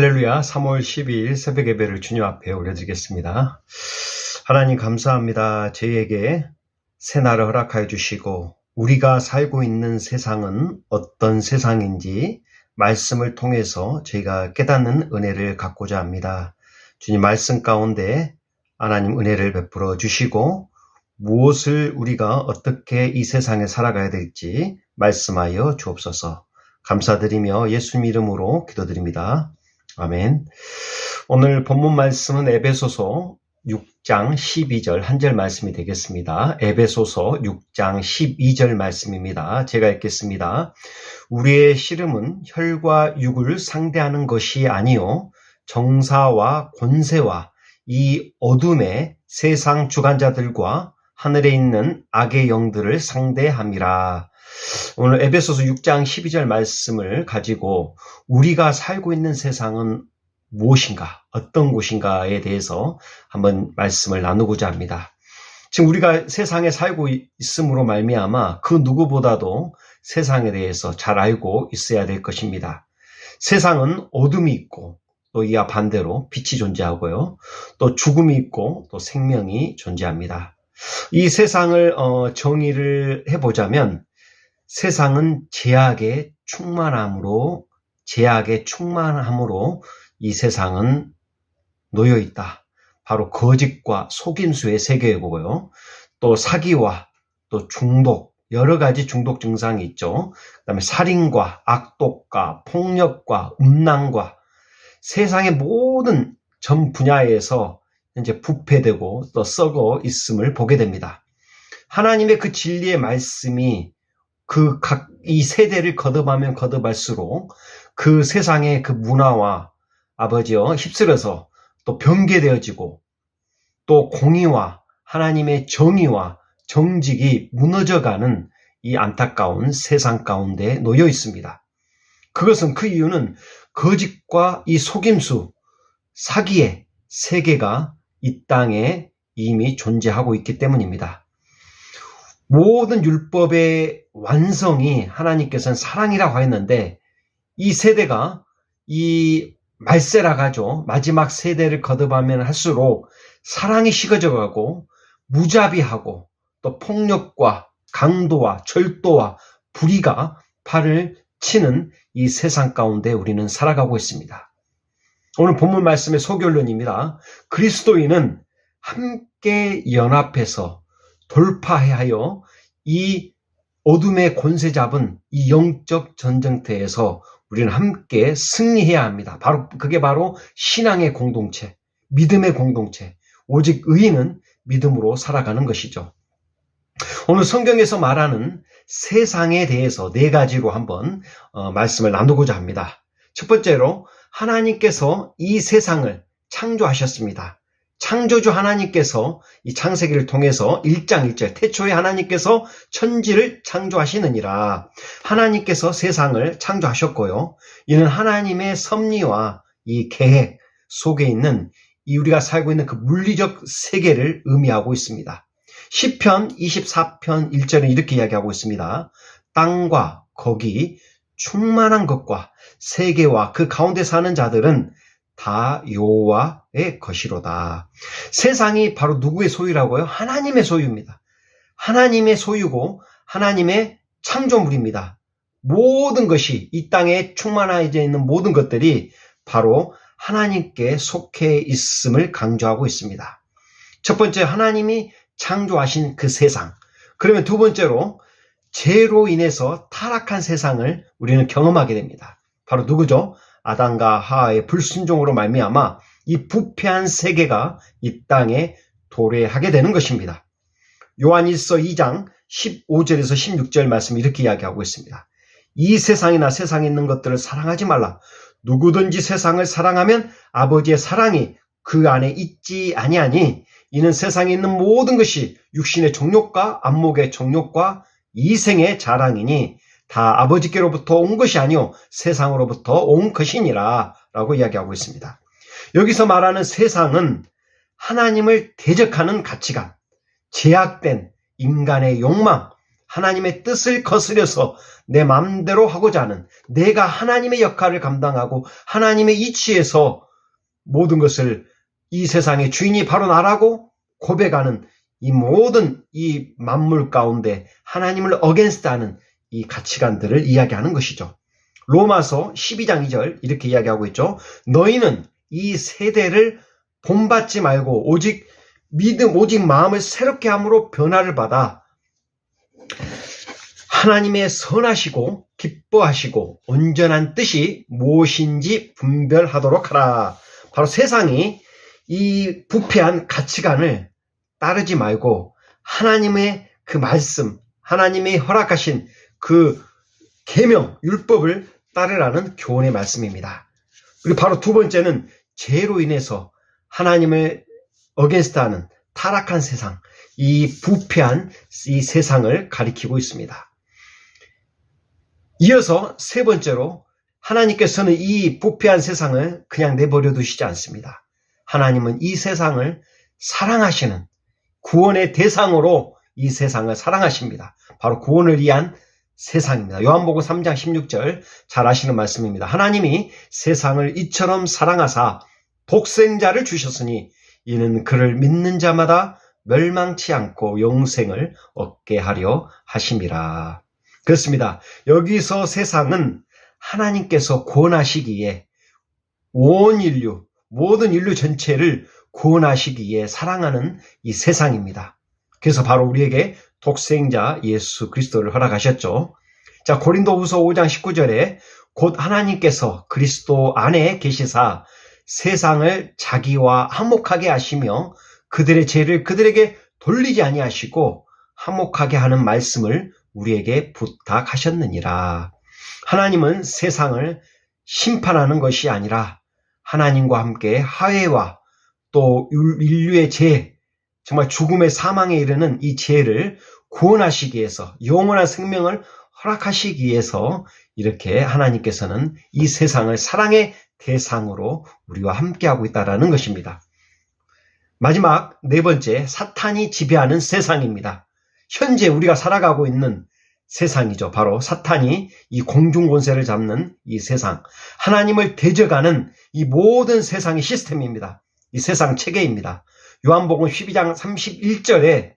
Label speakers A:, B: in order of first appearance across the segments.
A: 할렐루야. 3월 12일 새벽 예배를 주님 앞에 올려드리겠습니다. 하나님 감사합니다. 저희에게 새날을 허락하여 주시고 우리가 살고 있는 세상은 어떤 세상인지 말씀을 통해서 저희가 깨닫는 은혜를 갖고자 합니다. 주님 말씀 가운데 하나님 은혜를 베풀어 주시고 무엇을 우리가 어떻게 이 세상에 살아가야 될지 말씀하여 주옵소서. 감사드리며 예수님 이름으로 기도드립니다. 아멘. 오늘 본문 말씀은 에베소서 6장 12절 한 절 말씀이 되겠습니다. 에베소서 6장 12절 말씀입니다. 제가 읽겠습니다. 우리의 씨름은 혈과 육을 상대하는 것이 아니요 정사와 권세와 이 어둠의 세상 주관자들과 하늘에 있는 악의 영들을 상대함이라. 오늘 에베소서 6장 12절 말씀을 가지고 우리가 살고 있는 세상은 무엇인가, 어떤 곳인가에 대해서 한번 말씀을 나누고자 합니다. 지금 우리가 세상에 살고 있음으로 말미암아 그 누구보다도 세상에 대해서 잘 알고 있어야 될 것입니다. 세상은 어둠이 있고 또 이와 반대로 빛이 존재하고요. 또 죽음이 있고 또 생명이 존재합니다. 이 세상을 정의를 해보자면 세상은 죄악의 충만함으로 이 세상은 놓여 있다. 바로 거짓과 속임수의 세계고요. 또 사기와 또 중독, 여러 가지 중독 증상이 있죠. 그다음에 살인과 악독과 폭력과 음란과 세상의 모든 전 분야에서 이제 부패되고 또 썩어 있음을 보게 됩니다. 하나님의 그 진리의 말씀이 이 세대를 거듭하면 거듭할수록 그 세상의 그 문화와 휩쓸어서 또 변개되어지고 또 공의와 하나님의 정의와 정직이 무너져가는 이 안타까운 세상 가운데 놓여 있습니다. 그 이유는 거짓과 이 속임수, 사기의 세계가 이 땅에 이미 존재하고 있기 때문입니다. 모든 율법의 완성이 하나님께서는 사랑이라고 하였는데 이 세대가 이 말세라가죠. 마지막 세대를 거듭하면 할수록 사랑이 식어져 가고 무자비하고 또 폭력과 강도와 절도와 불의가 팔을 치는 이 세상 가운데 우리는 살아가고 있습니다. 오늘 본문 말씀의 소결론입니다. 그리스도인은 함께 연합해서 돌파하여 이 어둠의 권세 잡은 이 영적 전쟁터에서 우리는 함께 승리해야 합니다. 그게 바로 신앙의 공동체, 믿음의 공동체, 오직 의인은 믿음으로 살아가는 것이죠. 오늘 성경에서 말하는 세상에 대해서 네 가지로 한번 말씀을 나누고자 합니다. 첫 번째로 하나님께서 이 세상을 창조하셨습니다. 창조주 하나님께서 이 창세기를 통해서 1장 1절 태초에 하나님께서 천지를 창조하시느니라. 하나님께서 세상을 창조하셨고요. 이는 하나님의 섭리와 이 계획 속에 있는 이 우리가 살고 있는 그 물리적 세계를 의미하고 있습니다. 시편 24편 1절은 이렇게 이야기하고 있습니다. 땅과 거기 충만한 것과 세계와 그 가운데 사는 자들은 다 여호와의 것이로다. 세상이 바로 누구의 소유라고요? 하나님의 소유입니다. 하나님의 소유고 하나님의 창조물입니다. 모든 것이 이 땅에 충만해져 있는 모든 것들이 바로 하나님께 속해 있음을 강조하고 있습니다. 첫 번째, 하나님이 창조하신 그 세상. 그러면 두 번째로 죄로 인해서 타락한 세상을 우리는 경험하게 됩니다. 바로 누구죠? 아담과 하와의 불순종으로 말미암아 이 부패한 세계가 이 땅에 도래하게 되는 것입니다. 요한일서 2장 15절에서 16절 말씀 이렇게 이야기하고 있습니다. 이 세상이나 세상에 있는 것들을 사랑하지 말라. 누구든지 세상을 사랑하면 아버지의 사랑이 그 안에 있지 아니하니 이는 세상에 있는 모든 것이 육신의 정욕과 안목의 정욕과 이생의 자랑이니 다 아버지께로부터 온 것이 아니요 세상으로부터 온 것이니라 라고 이야기하고 있습니다. 여기서 말하는 세상은 하나님을 대적하는 가치관, 제약된 인간의 욕망, 하나님의 뜻을 거스려서 내 마음대로 하고자 하는, 내가 하나님의 역할을 감당하고 하나님의 이치에서 모든 것을 이 세상의 주인이 바로 나라고 고백하는 이 모든 이 만물 가운데 하나님을 어게인스트하는 이 가치관들을 이야기하는 것이죠. 로마서 12장 2절 이렇게 이야기하고 있죠. 너희는 이 세대를 본받지 말고 오직 마음을 새롭게 함으로 변화를 받아 하나님의 선하시고 기뻐하시고 온전한 뜻이 무엇인지 분별하도록 하라. 바로 세상이 이 부패한 가치관을 따르지 말고 하나님의 그 말씀, 하나님이 허락하신 그 계명, 율법을 따르라는 교훈의 말씀입니다. 그리고 바로 두 번째는 죄로 인해서 하나님을 어게인스트하는 타락한 세상, 이 부패한 이 세상을 가리키고 있습니다. 이어서 세 번째로 하나님께서는 이 부패한 세상을 그냥 내버려 두시지 않습니다. 하나님은 이 세상을 사랑하시는 구원의 대상으로 이 세상을 사랑하십니다. 바로 구원을 위한 세상입니다. 요한복음 3장 16절 잘 아시는 말씀입니다. 하나님이 세상을 이처럼 사랑하사 독생자를 주셨으니 이는 그를 믿는 자마다 멸망치 않고 영생을 얻게 하려 하심이라. 그렇습니다. 여기서 세상은 하나님께서 구원하시기에 온 인류, 모든 인류 전체를 구원하시기에 사랑하는 이 세상입니다. 그래서 바로 우리에게 독생자 예수 그리스도를 허락하셨죠. 자, 고린도후서 5장 19절에 곧 하나님께서 그리스도 안에 계시사 세상을 자기와 화목하게 하시며 그들의 죄를 그들에게 돌리지 아니하시고 화목하게 하는 말씀을 우리에게 부탁하셨느니라. 하나님은 세상을 심판하는 것이 아니라 하나님과 함께 화해와 또 인류의 죄, 정말 죽음의 사망에 이르는 이 죄를 구원하시기 위해서, 영원한 생명을 허락하시기 위해서 이렇게 하나님께서는 이 세상을 사랑의 대상으로 우리와 함께하고 있다는 것입니다. 마지막 네 번째, 사탄이 지배하는 세상입니다. 현재 우리가 살아가고 있는 세상이죠. 바로 사탄이 이 공중권세를 잡는 이 세상, 하나님을 대적하는 이 모든 세상의 시스템입니다. 이 세상 체계입니다. 요한복음 12장 31절에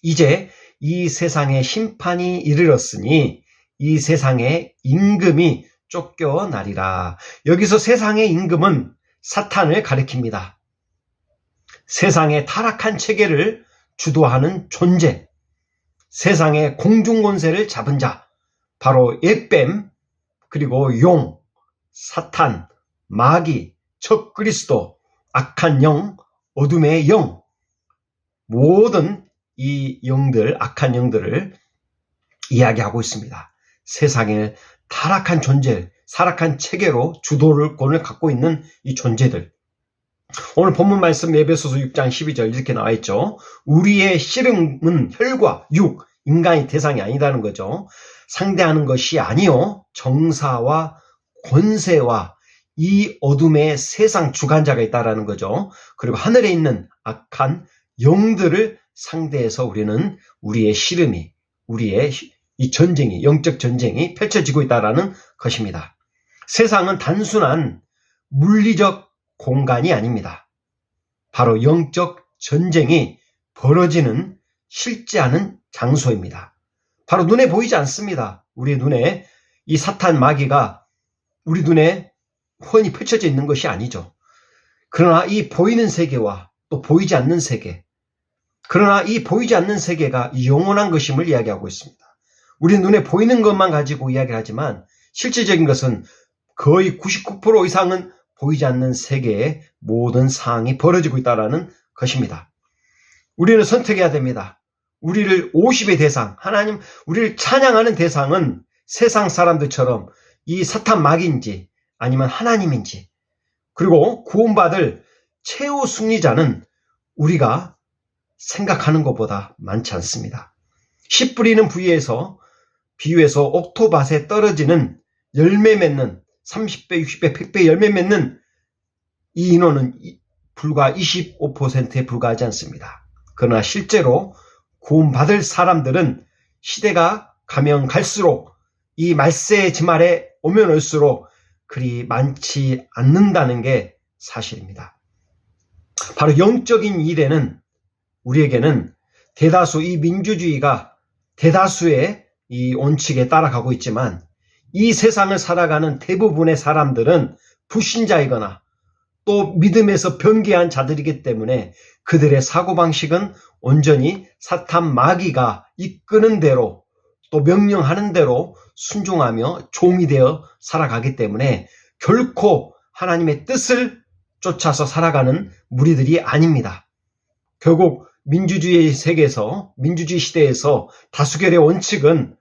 A: 이제 이 세상의 심판이 이르렀으니 이 세상의 임금이 쫓겨나리라. 여기서 세상의 임금은 사탄을 가리킵니다. 세상의 타락한 체계를 주도하는 존재, 세상의 공중권세를 잡은 자, 바로 옛뱀, 그리고 용, 사탄, 마귀, 적그리스도, 악한 영, 어둠의 영, 모든 이 영들, 악한 영들을 이야기하고 있습니다. 세상의 타락한 존재, 타락한 체계로 주도권을 갖고 있는 이 존재들. 오늘 본문 말씀 에베소서 6장 12절 이렇게 나와 있죠. 우리의 씨름은 혈과 육, 인간의 대상이 아니라는 거죠. 상대하는 것이 아니요 정사와 권세와 이 어둠의 세상 주관자가 있다라는 거죠. 그리고 하늘에 있는 악한 영들을 상대해서 우리는 우리의 씨름이, 우리의 이 전쟁이, 영적 전쟁이 펼쳐지고 있다라는 것입니다. 세상은 단순한 물리적 공간이 아닙니다. 바로 영적 전쟁이 벌어지는 실제하는 장소입니다. 바로 눈에 보이지 않습니다. 우리 눈에 이 사탄 마귀가 우리 눈에 훤히 펼쳐져 있는 것이 아니죠. 그러나 이 보이는 세계와 또 보이지 않는 세계, 그러나 이 보이지 않는 세계가 영원한 것임을 이야기하고 있습니다. 우리 눈에 보이는 것만 가지고 이야기를 하지만 실질적인 것은 거의 99% 이상은 보이지 않는 세계의 모든 상황이 벌어지고 있다는 것입니다. 우리는 선택해야 됩니다. 우리를 50의 대상, 하나님, 우리를 찬양하는 대상은 세상 사람들처럼 이 사탄 마귀인지 아니면 하나님인지, 그리고 구원받을 최후 승리자는 우리가 생각하는 것보다 많지 않습니다. 씨 뿌리는 부위에서 비유해서 옥토밭에 떨어지는 열매 맺는 30배, 60배, 100배 열매 맺는 이 인원은 불과 25%에 불과하지 않습니다. 그러나 실제로 구원받을 사람들은 시대가 가면 갈수록 이 말세의 지말에 오면 올수록 그리 많지 않는다는 게 사실입니다. 바로 영적인 일에는 우리에게는 대다수 이 민주주의가 대다수의 이 원칙에 따라가고 있지만 이 세상을 살아가는 대부분의 사람들은 불신자이거나 또 믿음에서 변개한 자들이기 때문에 그들의 사고방식은 온전히 사탄 마귀가 이끄는 대로 또 명령하는 대로 순종하며 종이 되어 살아가기 때문에 결코 하나님의 뜻을 쫓아서 살아가는 무리들이 아닙니다. 결국 민주주의 세계에서, 민주주의 시대에서 다수결의 원칙은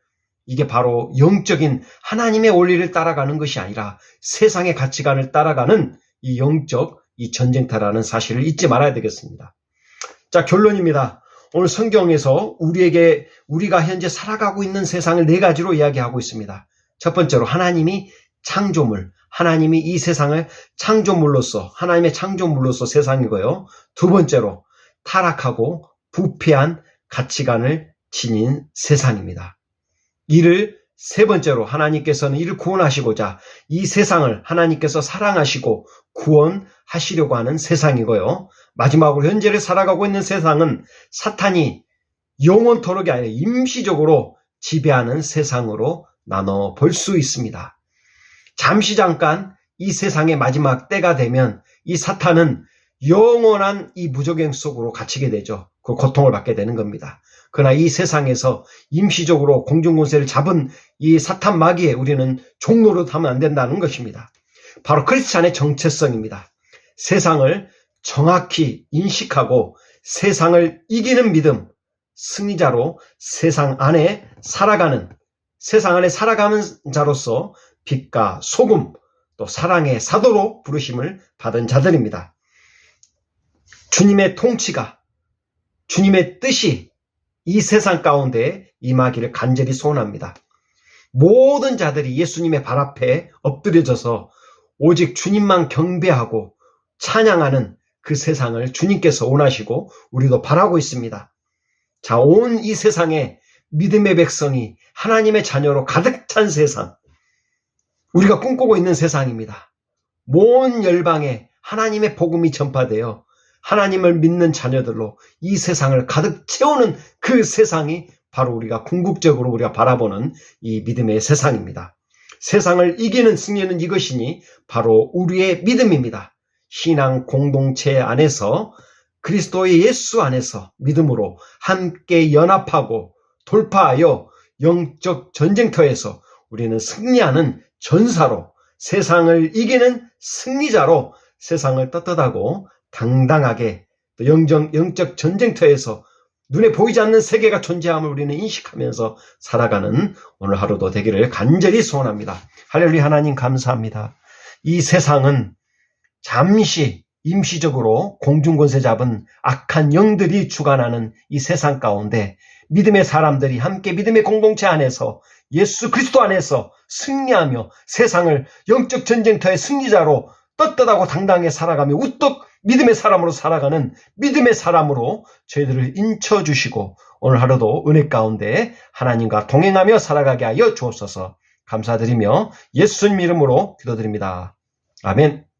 A: 이게 바로 영적인 하나님의 원리를 따라가는 것이 아니라 세상의 가치관을 따라가는 이 영적 이 전쟁터라는 사실을 잊지 말아야 되겠습니다. 자, 결론입니다. 오늘 성경에서 우리가 현재 살아가고 있는 세상을 네 가지로 이야기하고 있습니다. 첫 번째로 하나님이 창조물, 하나님이 이 세상을 하나님의 창조물로서 세상이고요. 두 번째로 타락하고 부패한 가치관을 지닌 세상입니다. 세 번째로 하나님께서는 이를 구원하시고자 이 세상을 하나님께서 사랑하시고 구원하시려고 하는 세상이고요. 마지막으로 현재를 살아가고 있는 세상은 사탄이 영원토록이 아니라 임시적으로 지배하는 세상으로 나눠 볼 수 있습니다. 잠깐 이 세상의 마지막 때가 되면 이 사탄은 영원한 이 무적행 속으로 갇히게 되죠. 그 고통을 받게 되는 겁니다. 그러나 이 세상에서 임시적으로 공중권세를 잡은 이 사탄 마귀에 우리는 종노릇 하면 안 된다는 것입니다. 바로 크리스찬의 정체성입니다. 세상을 정확히 인식하고 세상을 이기는 믿음, 승리자로 세상 안에 살아가는 자로서 빛과 소금, 또 사랑의 사도로 부르심을 받은 자들입니다. 주님의 통치가, 주님의 뜻이 이 세상 가운데 임하기를 간절히 소원합니다. 모든 자들이 예수님의 발 앞에 엎드려져서 오직 주님만 경배하고 찬양하는 그 세상을 주님께서 원하시고 우리도 바라고 있습니다. 자, 온 이 세상에 믿음의 백성이 하나님의 자녀로 가득 찬 세상, 우리가 꿈꾸고 있는 세상입니다. 모든 열방에 하나님의 복음이 전파되어 하나님을 믿는 자녀들로 이 세상을 가득 채우는 그 세상이 바로 우리가 궁극적으로 우리가 바라보는 이 믿음의 세상입니다. 세상을 이기는 승리는 이것이니 바로 우리의 믿음입니다. 신앙 공동체 안에서 그리스도의 예수 안에서 믿음으로 함께 연합하고 돌파하여 영적 전쟁터에서 우리는 승리하는 전사로, 세상을 이기는 승리자로 세상을 떳떳하고 당당하게 또 영적 전쟁터에서 눈에 보이지 않는 세계가 존재함을 우리는 인식하면서 살아가는 오늘 하루도 되기를 간절히 소원합니다. 할렐루야. 하나님 감사합니다. 이 세상은 잠시 임시적으로 공중권세 잡은 악한 영들이 주관하는 이 세상 가운데 믿음의 사람들이 함께 믿음의 공동체 안에서 예수 그리스도 안에서 승리하며 세상을 영적 전쟁터의 승리자로 떳떳하고 당당하게 살아가며 우뚝 믿음의 사람으로 살아가는 믿음의 사람으로 저희들을 인쳐주시고 오늘 하루도 은혜 가운데 하나님과 동행하며 살아가게 하여 주옵소서. 감사드리며 예수님 이름으로 기도드립니다. 아멘.